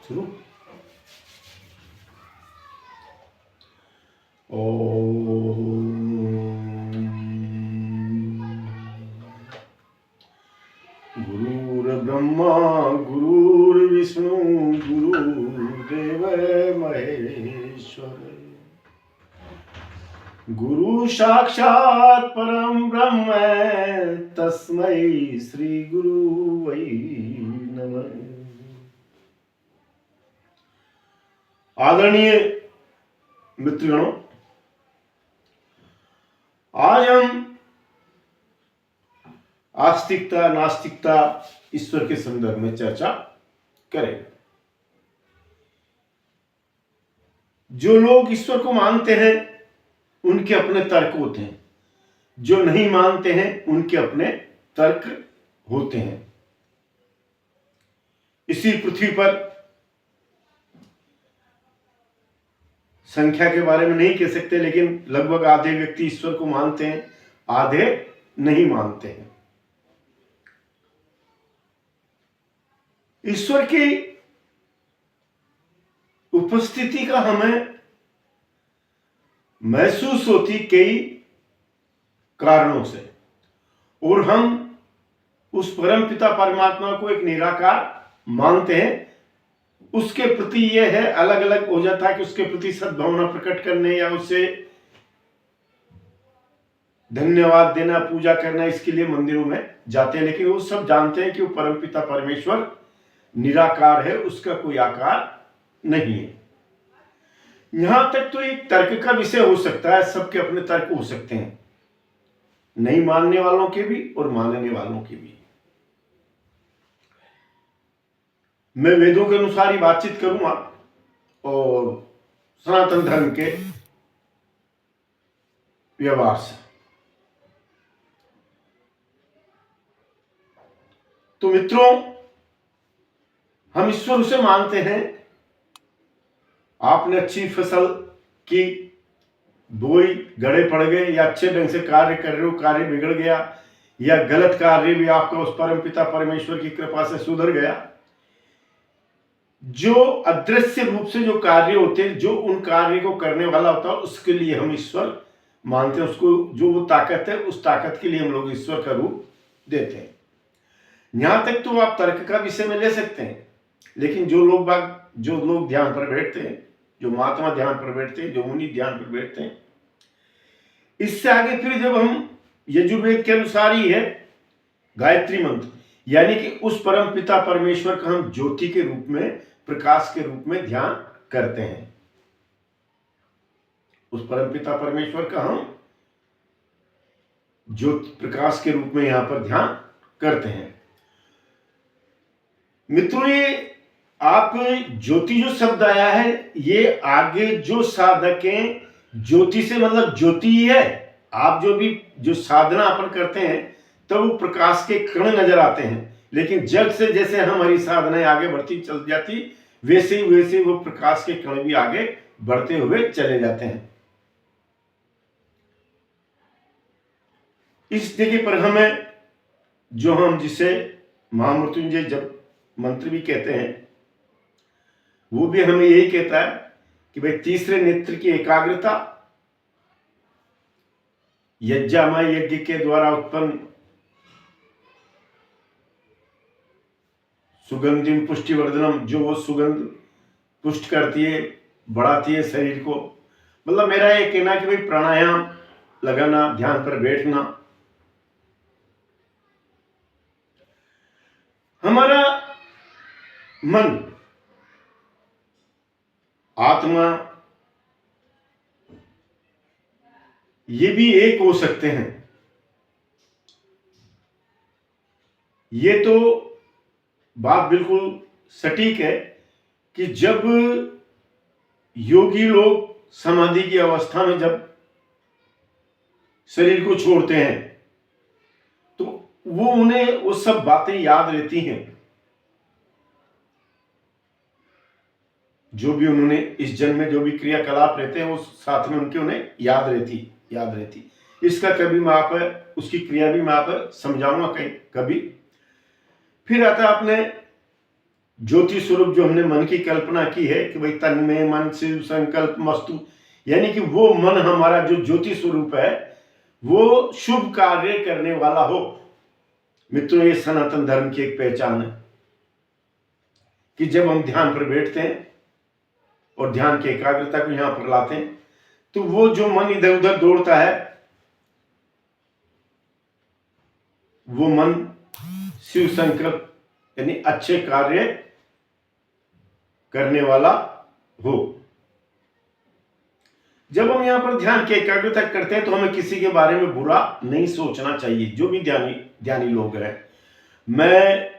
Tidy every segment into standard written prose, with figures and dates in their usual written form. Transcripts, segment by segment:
शुरू। ओम गुरुर्ब्रह्मा गुरुर्विष्णु गुरुर्देव महेश्वर गुरु साक्षात् परम ब्रह्म तस्मै श्री गुरु वै नमः। आदरणीय मित्रगणों, आज हम आस्तिकता नास्तिकता ईश्वर के संदर्भ में चर्चा करेंगे। जो लोग ईश्वर को मानते हैं उनके अपने तर्क होते हैं, जो नहीं मानते हैं उनके अपने तर्क होते हैं। इसी पृथ्वी पर संख्या के बारे में नहीं कह सकते, लेकिन लगभग आधे व्यक्ति ईश्वर को मानते हैं, आधे नहीं मानते हैं। ईश्वर की उपस्थिति का हमें महसूस होती कई कारणों से, और हम उस परमपिता परमात्मा को एक निराकार मानते हैं। उसके प्रति यह है, अलग अलग हो जाता है कि उसके प्रति सद्भावना प्रकट करने या उससे धन्यवाद देना, पूजा करना, इसके लिए मंदिरों में जाते हैं। लेकिन वो सब जानते हैं कि वो परमपिता परमेश्वर निराकार है, उसका कोई आकार नहीं है। यहां तक तो एक तर्क का विषय हो सकता है, सबके अपने तर्क हो सकते हैं, नहीं मानने वालों के भी और मानने वालों के भी। मैं वेदों के अनुसार ही बातचीत करूंगा और सनातन धर्म के व्यवहार से। तो मित्रों, हम ईश्वर उसे मानते हैं, आपने अच्छी फसल की, बोई, गड़े पड़ गए, या अच्छे ढंग से कार्य कर रहे हो, कार्य बिगड़ गया, या गलत कार्य भी आपका उस परमपिता परमेश्वर की कृपा से सुधर गया। जो अदृश्य रूप से जो कार्य होते हैं, जो उन कार्य को करने वाला होता है, उसके लिए हम ईश्वर मानते हैं। उसको जो वो ताकत है, उस ताकत के लिए हम लोग ईश्वर का रूप देते हैं। यहां तक तो आप तर्क का विषय में ले सकते हैं, लेकिन जो लोग ध्यान पर बैठते हैं, जो महात्मा ध्यान पर बैठते हैं, जो मुनि ध्यान पर बैठते हैं, इससे आगे फिर जब हम यजुर्वेद के अनुसार ही है गायत्री मंत्र, यानी कि उस परम पिता परमेश्वर का हम ज्योति के रूप में, प्रकाश के रूप में ध्यान करते हैं। उस परम पिता परमेश्वर का हम ज्योति प्रकाश के रूप में यहां पर ध्यान करते हैं। मित्रों, ये आप ज्योति जो शब्द आया है, ये आगे जो साधक हैं, ज्योति से मतलब ज्योति ही है। आप जो साधना अपन करते हैं तब वो प्रकाश के कण नजर आते हैं, लेकिन जग से जैसे हमारी साधनाएं आगे बढ़ती चल जाती, वैसे ही वो प्रकाश के कण भी आगे बढ़ते हुए चले जाते हैं। इस जगह पर हमें हम जिसे महामृत्युंजय जब मंत्र भी कहते हैं, वो भी हमें यही कहता है कि भाई तीसरे नेत्र की एकाग्रता, यज्ञामय यज्ञ के द्वारा उत्पन्न सुगंधिम पुष्टिवर्धनम, जो वो सुगंध पुष्ट करती है, बढ़ाती है शरीर को। मतलब मेरा ये कहना कि भाई प्राणायाम लगाना, ध्यान पर बैठना, हमारा मन, आत्मा, ये भी एक हो सकते हैं। ये तो बात बिल्कुल सटीक है कि जब योगी लोग समाधि की अवस्था में जब शरीर को छोड़ते हैं, तो उन्हें वो सब बातें याद रहती हैं जो भी उन्होंने इस जन्म में जो भी क्रियाकलाप रहते हैं, वो साथ में उनके उन्हें याद रहती। इसका कभी मैं आप उसकी क्रिया भी मैं आप समझाऊंगा कहीं कभी। फिर आता है अपने ज्योति स्वरूप जो हमने मन की कल्पना की है कि भाई तन में मन शिव संकल्प मस्तु, यानी कि वो मन हमारा जो ज्योति स्वरूप है वो शुभ कार्य करने वाला हो। मित्रों, ये सनातन धर्म की एक पहचान है कि जब हम ध्यान पर बैठते हैं और ध्यान की एकाग्रता को यहां पर लाते हैं तो वो जो मन इधर उधर दौड़ता है वो मन शिव संकल्प यानी अच्छे कार्य करने वाला हो। जब हम यहां पर ध्यान की एकाग्रता करते हैं तो हमें किसी के बारे में बुरा नहीं सोचना चाहिए। जो भी ध्यानी लोग हैं, मैं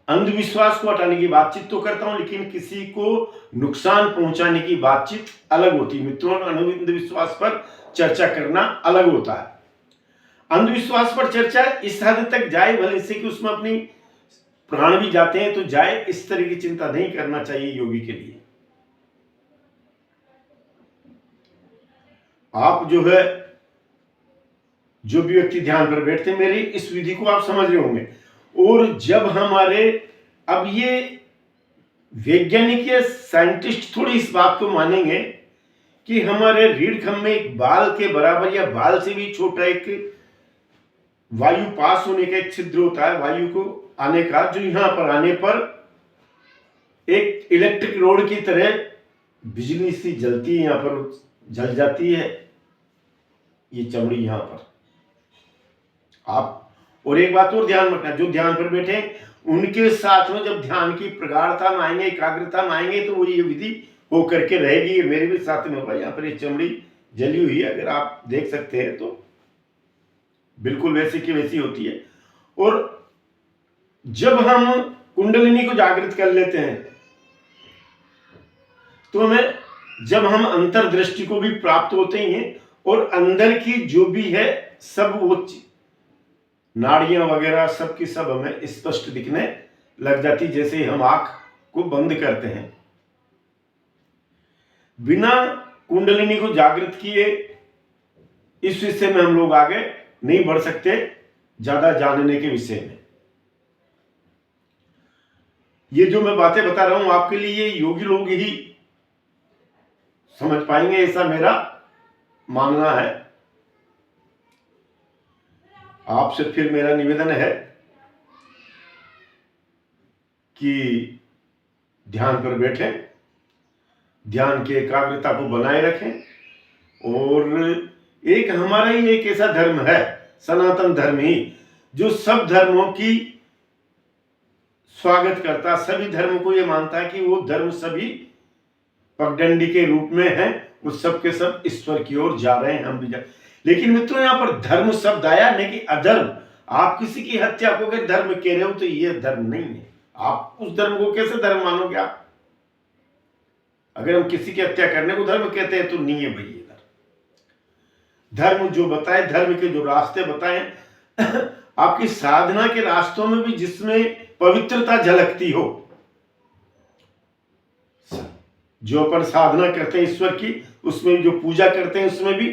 अंधविश्वास को हटाने की बातचीत तो करता हूं, लेकिन किसी को नुकसान पहुंचाने की बातचीत अलग होती है। मित्रों, अंधविश्वास पर चर्चा करना अलग होता है। अंधविश्वास पर चर्चा इस हद तक जाए भले से कि उसमें अपनी प्राण भी जाते हैं तो जाए, इस तरह की चिंता नहीं करना चाहिए योगी के लिए। आप जो है, जो भी व्यक्ति ध्यान पर बैठते हैं, मेरी इस विधि को आप समझ रहे होंगे। और जब हमारे, अब ये वैज्ञानिक या साइंटिस्ट थोड़ी इस बात को मानेंगे कि हमारे रीढ़ खंभ में एक बाल के बराबर या बाल से भी छोटा एक वायु पास होने का एक छिद्र होता है, वायु को आने का, जो यहां पर आने पर एक इलेक्ट्रिक रोड की तरह बिजली सी जलती है, यहां पर जल जाती है ये चमड़ी यहां पर। आप और एक बात और ध्यान रखना, जो ध्यान पर बैठे उनके साथ में जब ध्यान की प्रगाढ़ता में आएंगे, एकाग्रता में आएंगे, तो वो ये विधि हो करके रहेगी। मेरे भी साथ में होगा, यहाँ पर ये चमड़ी जली हुई है, अगर आप देख सकते हैं तो बिल्कुल वैसी की वैसी होती है। और जब हम कुंडलिनी को जागृत कर लेते हैं तो हमें, जब हम अंतर्दृष्टि को भी प्राप्त होते ही हैं और अंदर की जो भी है सब वो नाड़ियां वगैरह सब की सब हमें स्पष्ट दिखने लग जाती, जैसे हम आंख को बंद करते हैं। बिना कुंडलिनी को जागृत किए इस विषय में हम लोग आगे नहीं बढ़ सकते, ज्यादा जानने के विषय में। ये जो मैं बातें बता रहा हूं आपके लिए, ये योगी लोग ही समझ पाएंगे, ऐसा मेरा मानना है। आपसे फिर मेरा निवेदन है कि ध्यान पर बैठें, ध्यान की एकाग्रता को बनाए रखें। और एक हमारा ही एक ऐसा धर्म है, सनातन धर्म ही, जो सब धर्मों की स्वागत करता, सभी धर्म को यह मानता है कि वो धर्म सभी पगडंडी के रूप में है, वो सब के सब ईश्वर की ओर जा रहे हैं, हम भी जा। लेकिन मित्रों, यहां पर धर्म शब्द आया, नहीं कि अधर्म। आप किसी की हत्या को अगर धर्म कह रहे हो तो यह धर्म नहीं है। आप उस धर्म को कैसे धर्म मानोगे आप? अगर हम किसी की हत्या करने को धर्म कहते हैं तो नहीं है भाई ये धर्म। जो बताए, धर्म के जो रास्ते बताए आपकी साधना के रास्तों में भी जिसमें पवित्रता झलकती हो, जो अपन साधना करते हैं ईश्वर की, उसमें जो पूजा करते हैं उसमें भी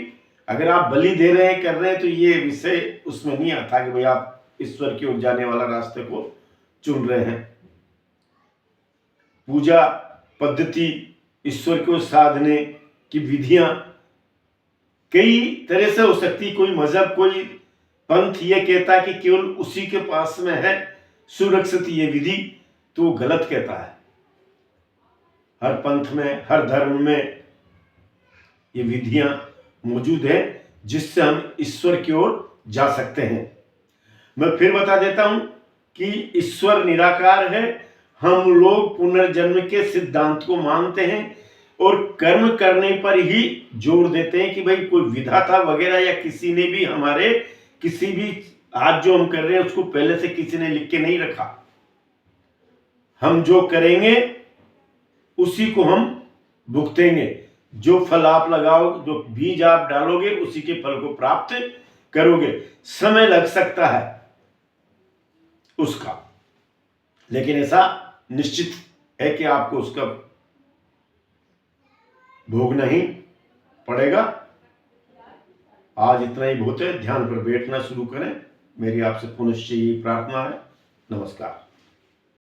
अगर आप बलि दे रहे हैं, कर रहे हैं, तो ये विषय उसमें नहीं आता कि भाई आप ईश्वर की ओर जाने वाला रास्ते को चुन रहे हैं। पूजा पद्धति, ईश्वर को साधने की विधियां कई तरह से हो सकती। कोई मजहब, कोई पंथ ये कहता है कि केवल उसी के पास में है सुरक्षित ये विधि, तो वो गलत कहता है। हर पंथ में, हर धर्म में ये विधियां मौजूद हैं जिससे हम ईश्वर की ओर जा सकते हैं। मैं फिर बता देता हूं कि ईश्वर निराकार है। हम लोग पुनर्जन्म के सिद्धांत को मानते हैं और कर्म करने पर ही जोर देते हैं कि भाई कोई विधाता वगैरह या किसी ने भी हमारे किसी भी आज जो हम कर रहे हैं उसको पहले से किसी ने लिख के नहीं रखा। हम जो करेंगे उसी को हम भुगतेंगे। जो फल आप लगाओ, जो बीज आप डालोगे, उसी के फल को प्राप्त करोगे। समय लग सकता है उसका, लेकिन ऐसा निश्चित है कि आपको उसका भोगना ही पड़ेगा। आज इतना ही बहुत है। ध्यान पर बैठना शुरू करें। मेरी आपसे पुनश्च यही प्रार्थना है। नमस्कार।